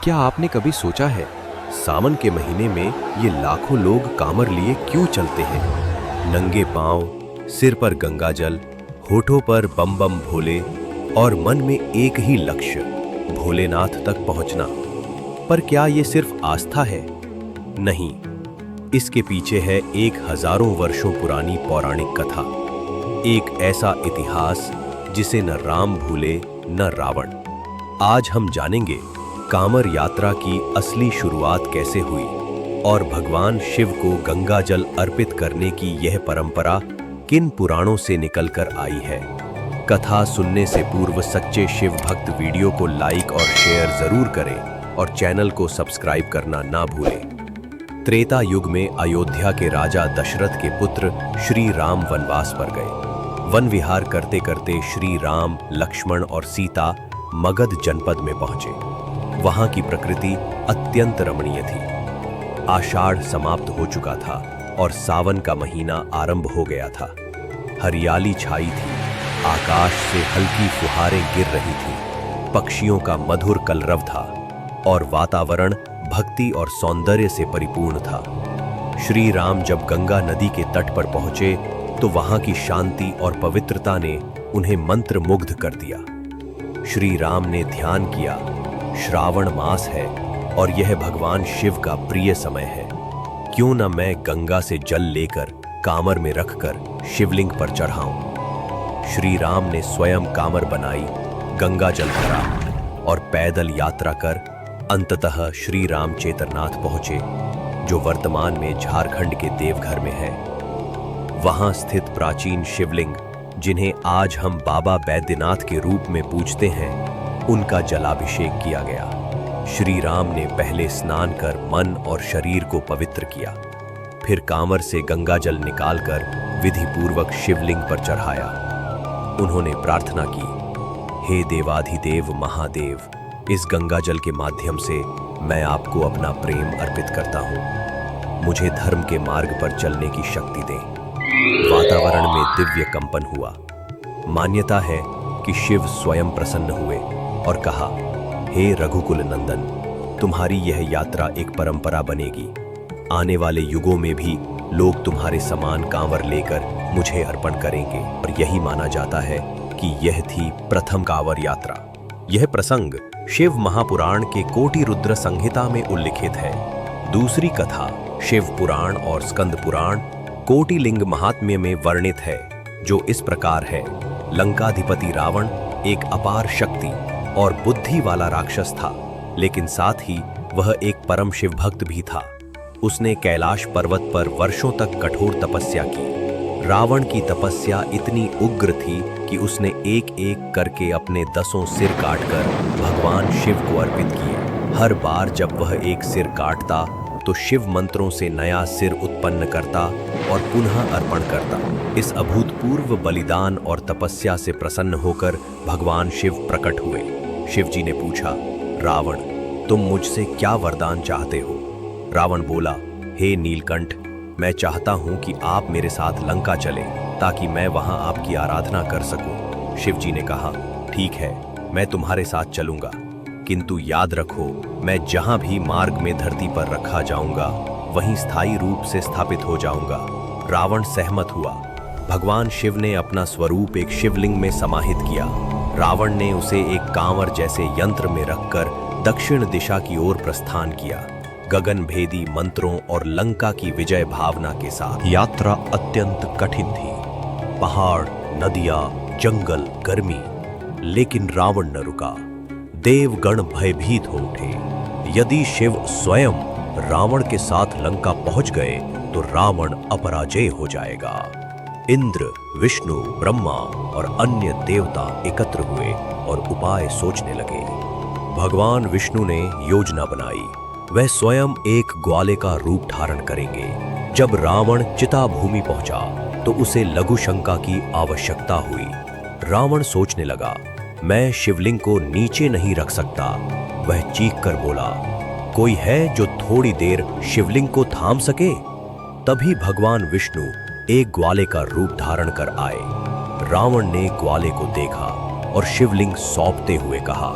क्या आपने कभी सोचा है, सावन के महीने में ये लाखों लोग कांवर लिए क्यों चलते हैं? नंगे पांव, सिर पर गंगाजल, होठों पर बम बम भोले और मन में एक ही लक्ष्य, भोलेनाथ तक पहुंचना। पर क्या ये सिर्फ आस्था है? नहीं, इसके पीछे है एक हजारों वर्षों पुरानी पौराणिक कथा, एक ऐसा इतिहास जिसे न राम भूले न रावण। आज हम जानेंगे कांवर यात्रा की असली शुरुआत कैसे हुई और भगवान शिव को गंगा जल अर्पित करने की यह परंपरा किन पुराणों से निकलकर आई है। कथा सुनने से पूर्व सच्चे शिव भक्त वीडियो को लाइक और शेयर जरूर करें और चैनल को सब्सक्राइब करना ना भूलें। त्रेता युग में अयोध्या के राजा दशरथ के पुत्र श्री राम वनवास पर गए। वन विहार करते करते श्री राम, लक्ष्मण और सीता मगध जनपद में पहुंचे। वहां की प्रकृति अत्यंत रमणीय थी। आषाढ़ समाप्त हो चुका था और सावन का महीना आरंभ हो गया था। हरियाली छाई थी, आकाश से हल्की फुहारें गिर रही थी, पक्षियों का मधुर कलरव था और वातावरण भक्ति और सौंदर्य से परिपूर्ण था। श्री राम जब गंगा नदी के तट पर पहुंचे तो वहां की शांति और पवित्रता ने उन्हें मंत्रमुग्ध कर दिया। श्री राम ने ध्यान किया, श्रावण मास है और यह भगवान शिव का प्रिय समय है। क्यों न मैं गंगा से जल लेकर कांवर में रखकर शिवलिंग पर चढ़ाऊं। श्री राम ने स्वयं कांवर बनाई, गंगा जल भरा और पैदल यात्रा कर अंततः श्री राम चेतरनाथ पहुंचे, जो वर्तमान में झारखंड के देवघर में है। वहां स्थित प्राचीन शिवलिंग, जिन्हें आज हम बाबा बैद्यनाथ के रूप में पूजते हैं, उनका जलाभिषेक किया गया। श्री राम ने पहले स्नान कर मन और शरीर को पवित्र किया, फिर कांवर से गंगा जल निकालकर विधि पूर्वक शिवलिंग पर चढ़ाया। उन्होंने प्रार्थना की, हे देवाधिदेव महादेव, इस गंगा जल के माध्यम से मैं आपको अपना प्रेम अर्पित करता हूँ। मुझे धर्म के मार्ग पर चलने की शक्ति दें। वातावरण में दिव्य कंपन हुआ। मान्यता है कि शिव स्वयं प्रसन्न हुए और कहा, हे रघुकुल नंदन, तुम्हारी यह यात्रा एक परंपरा बनेगी। आने वाले युगों में भी लोग तुम्हारे समान कांवर लेकर मुझे अर्पण करेंगे। और यही माना जाता है कि यह थी प्रथम कांवर यात्रा। यह प्रसंग शिव महापुराण के कोटि रुद्र संहिता में उल्लिखित है। दूसरी कथा शिव पुराण और स्कंद पुराण कोटि लिंग महात्म्य में वर्णित है, जो इस प्रकार है। लंकाधिपति रावण एक अपार शक्ति और बुद्धि वाला राक्षस था, लेकिन साथ ही वह एक परम शिव भक्त भी था। उसने कैलाश पर्वत पर वर्षों तक कठोर तपस्या की। रावण की तपस्या इतनी उग्र थी कि उसने एक एक करके अपने 10 सिर काटकर भगवान शिव को अर्पित किए। हर बार जब वह एक सिर काटता तो शिव मंत्रों से नया सिर उत्पन्न करता और पुनः अर्पण करता। इस अभूतपूर्व बलिदान और तपस्या से प्रसन्न होकर भगवान शिव प्रकट हुए। शिव जी ने पूछा, रावण, तुम मुझसे क्या वरदान चाहते हो? रावण बोला, हे नीलकंठ, मैं चाहता हूं कि आप मेरे साथ लंका चलें ताकि मैं वहां आपकी आराधना कर सकूं। शिव जी ने कहा, ठीक है, मैं तुम्हारे साथ चलूंगा, किंतु याद रखो, मैं जहां भी मार्ग में धरती पर रखा जाऊंगा वहीं स्थायी रूप से स्थापित हो जाऊंगा। रावण सहमत हुआ। भगवान शिव ने अपना स्वरूप एक शिवलिंग में समाहित किया। रावण ने उसे एक कांवर जैसे यंत्र में रखकर दक्षिण दिशा की ओर प्रस्थान किया। गगन भेदी मंत्रों और लंका की विजय भावना के साथ यात्रा अत्यंत कठिन थी। पहाड़, नदियां, जंगल, गर्मी, लेकिन रावण न रुका। देवगण भयभीत हो उठे। यदि शिव स्वयं रावण के साथ लंका पहुंच गए तो रावण अपराजय हो जाएगा। इंद्र, विष्णु, ब्रह्मा और अन्य देवता एकत्र हुए और उपाय सोचने लगे। भगवान विष्णु ने योजना बनाई। वह स्वयं एक ग्वाले का रूप धारण करेंगे। जब रावण चिता भूमि पहुंचा तो उसे लघु शंका की आवश्यकता हुई। रावण सोचने लगा, मैं शिवलिंग को नीचे नहीं रख सकता। वह चीख कर बोला, कोई है जो थोड़ी देर शिवलिंग को थाम सके? तभी भगवान विष्णु एक ग्वाले का रूप धारण कर आए। रावण ने ग्वाले को देखा और शिवलिंग सौंपते हुए कहा,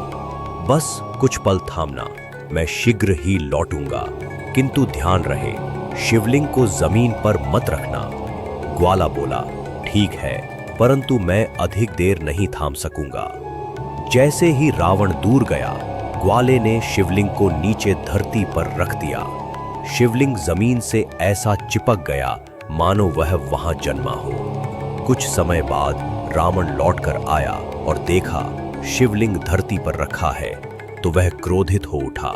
बस कुछ पल थामना, मैं शीघ्र ही लौटूंगा, किंतु ध्यान रहे शिवलिंग को जमीन पर मत रखना। ग्वाला बोला, ठीक है, परंतु मैं अधिक देर नहीं थाम सकूंगा। जैसे ही रावण दूर गया, ग्वाले ने शिवलिंग को नीचे धरती पर रख दिया। शिवलिंग जमीन से ऐसा चिपक गया मानो वह वहां जन्मा हो। कुछ समय बाद रावण लौटकर आया और देखा शिवलिंग धरती पर रखा है तो वह क्रोधित हो उठा।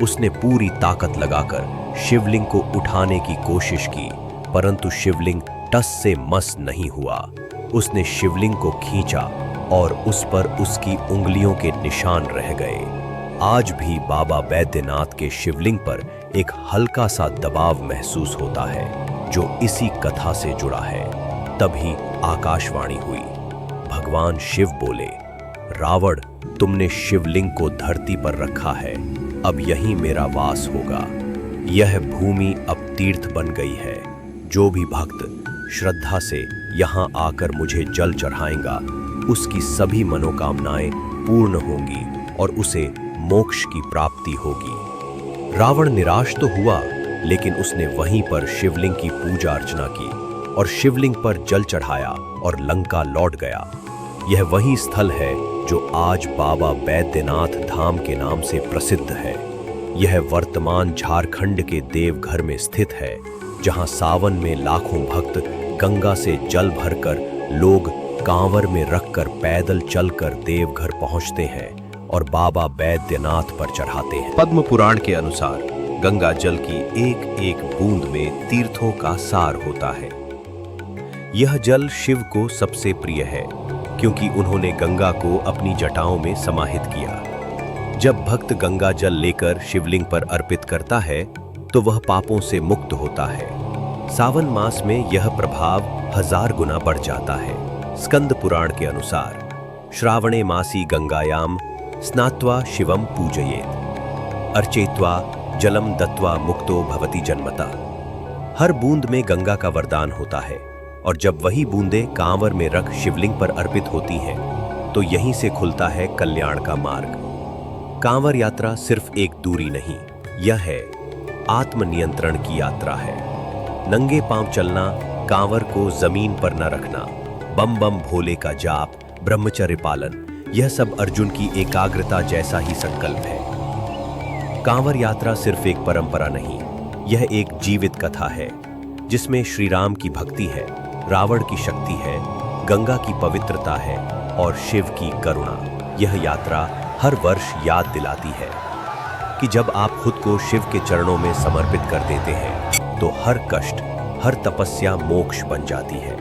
उसने पूरी ताकत लगाकर शिवलिंग को उठाने की कोशिश की, परंतु शिवलिंग टस से मस नहीं हुआ। उसने शिवलिंग को खींचा और उस पर उसकी उंगलियों के निशान रह गए। आज भी बाबा बैद्यनाथ के शिवलिंग पर एक हल्का सा दबाव महसूस होता है, जो इसी कथा से जुड़ा है। तभी आकाशवाणी हुई। भगवान शिव बोले, रावण, तुमने शिवलिंग को धरती पर रखा है, अब यहीं मेरा वास होगा। यह भूमि अब तीर्थ बन गई है। जो भी भक्त श्रद्धा से यहाँ आकर मुझे जल चढ़ाएगा, उसकी सभी मनोकामनाएं पूर्ण होंगी और उसे मोक्ष की प्राप्ति होगी। रावण निराश तो हुआ, लेकिन उसने वहीं पर शिवलिंग की पूजा अर्चना की और शिवलिंग पर जल चढ़ाया और लंका लौट गया। यह वही स्थल है जो आज बाबा बैद्यनाथ धाम के नाम से प्रसिद्ध है। यह वर्तमान झारखंड के देवघर में स्थित है, जहां सावन में लाखों भक्त गंगा से जल भरकर लोग कांवर में रखकर पैदल चलकर देवघर पहुंचते हैं और बाबा बैद्यनाथ पर चढ़ाते हैं। पद्म पुराण के अनुसार गंगा जल की एक एक बूंद में तीर्थों का सार होता है। यह जल शिव को सबसे प्रिय है, क्योंकि उन्होंने गंगा को अपनी जटाओं में समाहित किया। जब भक्त गंगा जल लेकर शिवलिंग पर अर्पित करता है तो वह पापों से मुक्त होता है। सावन मास में यह प्रभाव 1000 गुना बढ़ जाता है। स्कंद पुराण के अनुसार श्रावणे मासी गंगायाम स्नात्वा शिवम पूजयेत अर्चेत्वा जलम दत्वा मुक्तो भवति जन्मता। हर बूंद में गंगा का वरदान होता है और जब वही बूंदें कांवर में रख शिवलिंग पर अर्पित होती हैं तो यहीं से खुलता है कल्याण का मार्ग। कांवर यात्रा सिर्फ एक दूरी नहीं, यह है आत्मनियंत्रण की यात्रा है। नंगे पांव चलना, कांवर को जमीन पर न रखना, बम बम भोले का जाप, ब्रह्मचर्य पालन, यह सब अर्जुन की एकाग्रता जैसा ही संकल्प है। कांवर यात्रा सिर्फ एक परंपरा नहीं, यह एक जीवित कथा है जिसमें श्री राम की भक्ति है, रावण की शक्ति है, गंगा की पवित्रता है और शिव की करुणा। यह यात्रा हर वर्ष याद दिलाती है कि जब आप खुद को शिव के चरणों में समर्पित कर देते हैं तो हर कष्ट, हर तपस्या मोक्ष बन जाती है।